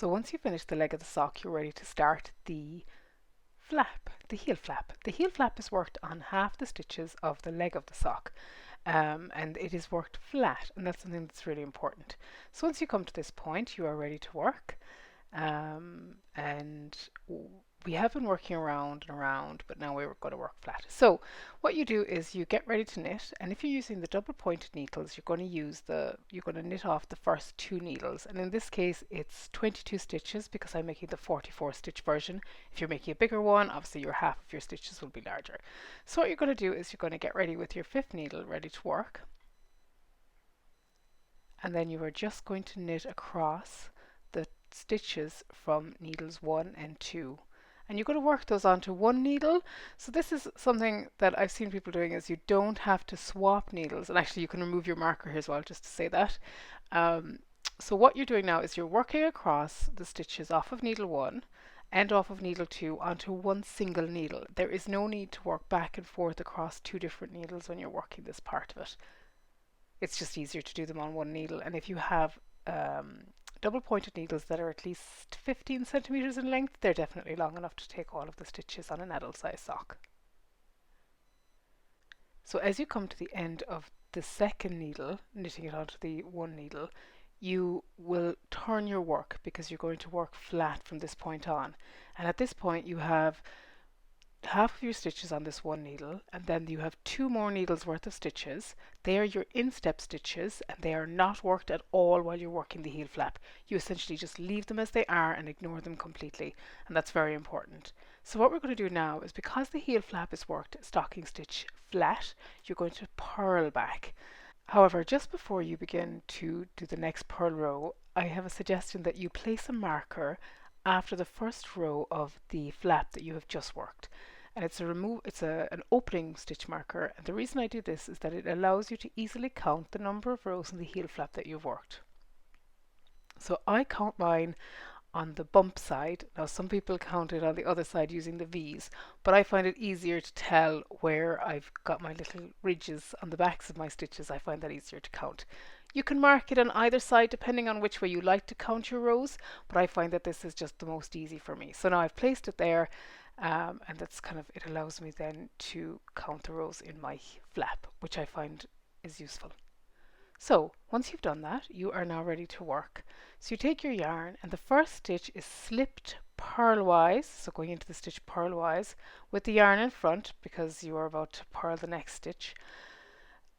So once you finish the leg of the sock, you're ready to start the flap, the heel flap. The heel flap is worked on half the stitches of the leg of the sock. And it is worked flat, and that's something that's really important. So once you come to this point, you are ready to work. And we have been working around and around, but now we're going to work flat. So what you do is you get ready to knit, and if you're using the double pointed needles, you're going to knit off the first two needles, and in this case it's 22 stitches because I'm making the 44 stitch version. If you're making a bigger one, obviously your half of your stitches will be larger. So what you're going to do is you're going to get ready with your fifth needle ready to work, and then you are just going to knit across the stitches from needles 1 and 2, and you're going to work those onto one needle. So this is something that I've seen people doing, is you don't have to swap needles, and actually you can remove your marker here as well, just to say that. So what you're doing now is you're working across the stitches off of needle 1 and off of needle 2 onto one single needle. There is no need to work back and forth across two different needles when you're working this part of it. It's just easier to do them on one needle, and if you have double pointed needles that are at least 15 centimeters in length, they're definitely long enough to take all of the stitches on an adult size sock. So as you come to the end of the second needle, knitting it onto the one needle, you will turn your work because you're going to work flat from this point on. And at this point you have half of your stitches on this one needle, and then you have two more needles worth of stitches. They are your instep stitches, and they are not worked at all while you're working the heel flap. You essentially just leave them as they are and ignore them completely, and that's very important. So what we're going to do now is, because the heel flap is worked stocking stitch flat, you're going to purl back. However, just before you begin to do the next purl row, I have a suggestion that you place a marker after the first row of the flap that you have just worked, and it's an opening stitch marker, and the reason I do this is that it allows you to easily count the number of rows in the heel flap that you've worked. So I count mine on the bump side. Now some people count it on the other side using the V's, but I find it easier to tell where I've got my little ridges on the backs of my stitches. I find that easier to count. You can mark it on either side depending on which way you like to count your rows, but I find that this is just the most easy for me. So now I've placed it there, and that's it allows me then to count the rows in my flap, which I find is useful. So once you've done that, you are now ready to work. So you take your yarn, and the first stitch is slipped purlwise, so going into the stitch purlwise with the yarn in front because you are about to purl the next stitch.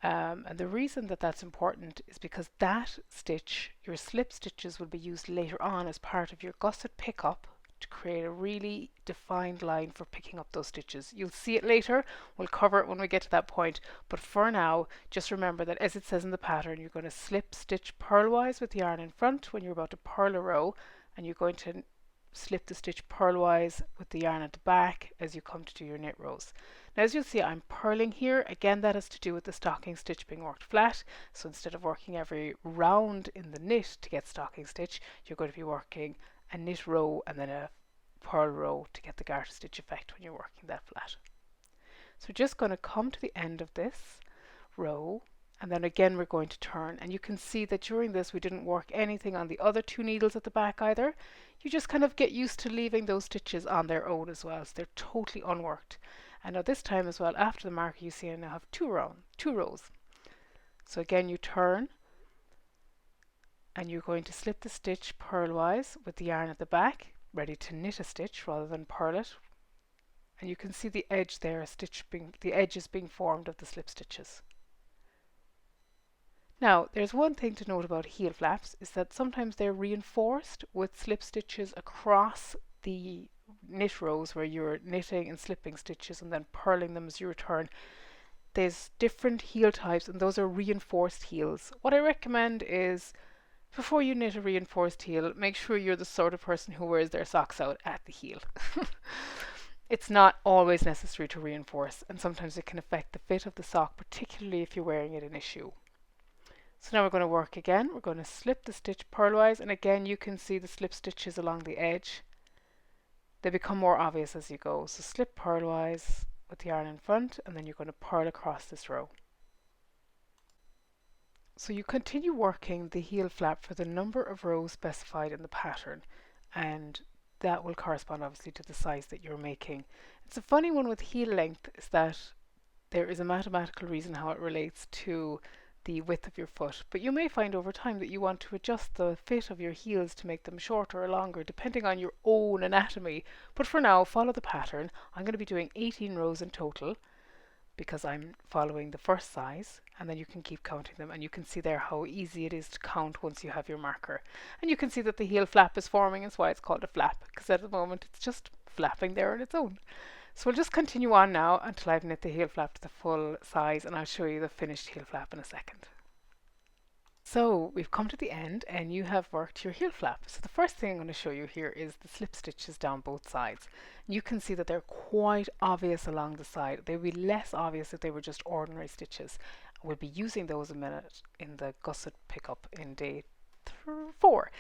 And the reason that that's important is because that stitch, your slip stitches, will be used later on as part of your gusset pickup to create a really defined line for picking up those stitches. You'll see it later, we'll cover it when we get to that point, but for now just remember that as it says in the pattern, you're going to slip stitch purlwise with the yarn in front when you're about to purl a row, and you're going to slip the stitch purlwise with the yarn at the back as you come to do your knit rows. Now as you'll see, I'm purling here. Again, that has to do with the stocking stitch being worked flat, so instead of working every round in the knit to get stocking stitch, you're going to be working a knit row and then a purl row to get the garter stitch effect when you're working that flat. So we're just going to come to the end of this row, and then again we're going to turn, and you can see that during this we didn't work anything on the other two needles at the back either. You just kind of get used to leaving those stitches on their own as well, so they're totally unworked. And now this time as well, after the marker, you see I now have two rows. So again you turn, and you're going to slip the stitch purlwise with the yarn at the back, ready to knit a stitch rather than purl it. And you can see the edge there, the edge is being formed of the slip stitches. Now, there's one thing to note about heel flaps, is that sometimes they're reinforced with slip stitches across the knit rows where you're knitting and slipping stitches and then purling them as you return. There's different heel types, and those are reinforced heels. What I recommend is, before you knit a reinforced heel, make sure you're the sort of person who wears their socks out at the heel. It's not always necessary to reinforce, and sometimes it can affect the fit of the sock, particularly if you're wearing it in a shoe. So now we're going to work again. We're going to slip the stitch purlwise, and again you can see the slip stitches along the edge. They become more obvious as you go. So slip purlwise with the yarn in front, and then you're going to purl across this row. So you continue working the heel flap for the number of rows specified in the pattern, and that will correspond obviously to the size that you're making. It's a funny one with heel length is that there is a mathematical reason how it relates to the width of your foot, but you may find over time that you want to adjust the fit of your heels to make them shorter or longer depending on your own anatomy. But for now, follow the pattern. I'm going to be doing 18 rows in total because I'm following the first size, and then you can keep counting them, and you can see there how easy it is to count once you have your marker. And you can see that the heel flap is forming. That's why it's called a flap, because at the moment it's just flapping there on its own. So we'll just continue on now until I've knit the heel flap to the full size, and I'll show you the finished heel flap in a second. So we've come to the end and you have worked your heel flap. So the first thing I'm going to show you here is the slip stitches down both sides. You can see that they're quite obvious along the side. They would be less obvious if they were just ordinary stitches. We'll be using those a minute in the gusset pickup in day 4.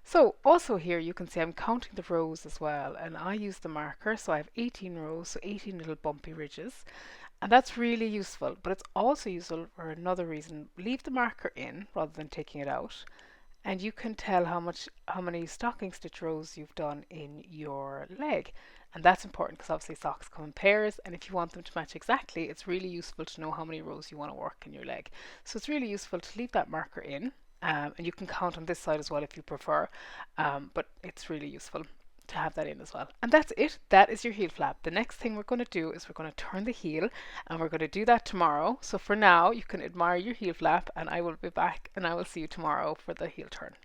So also here you can see I'm counting the rows as well, and I use the marker, so I have 18 rows, so 18 little bumpy ridges. And that's really useful, but it's also useful for another reason. Leave the marker in rather than taking it out, and you can tell how many stocking stitch rows you've done in your leg. And that's important because obviously socks come in pairs, and if you want them to match exactly, it's really useful to know how many rows you want to work in your leg. So it's really useful to leave that marker in, and you can count on this side as well if you prefer, but it's really useful to have that in as well. And that's it. That is your heel flap. The next thing we're going to do is we're going to turn the heel, and we're going to do that tomorrow. So for now, you can admire your heel flap, and I will be back and I will see you tomorrow for the heel turn.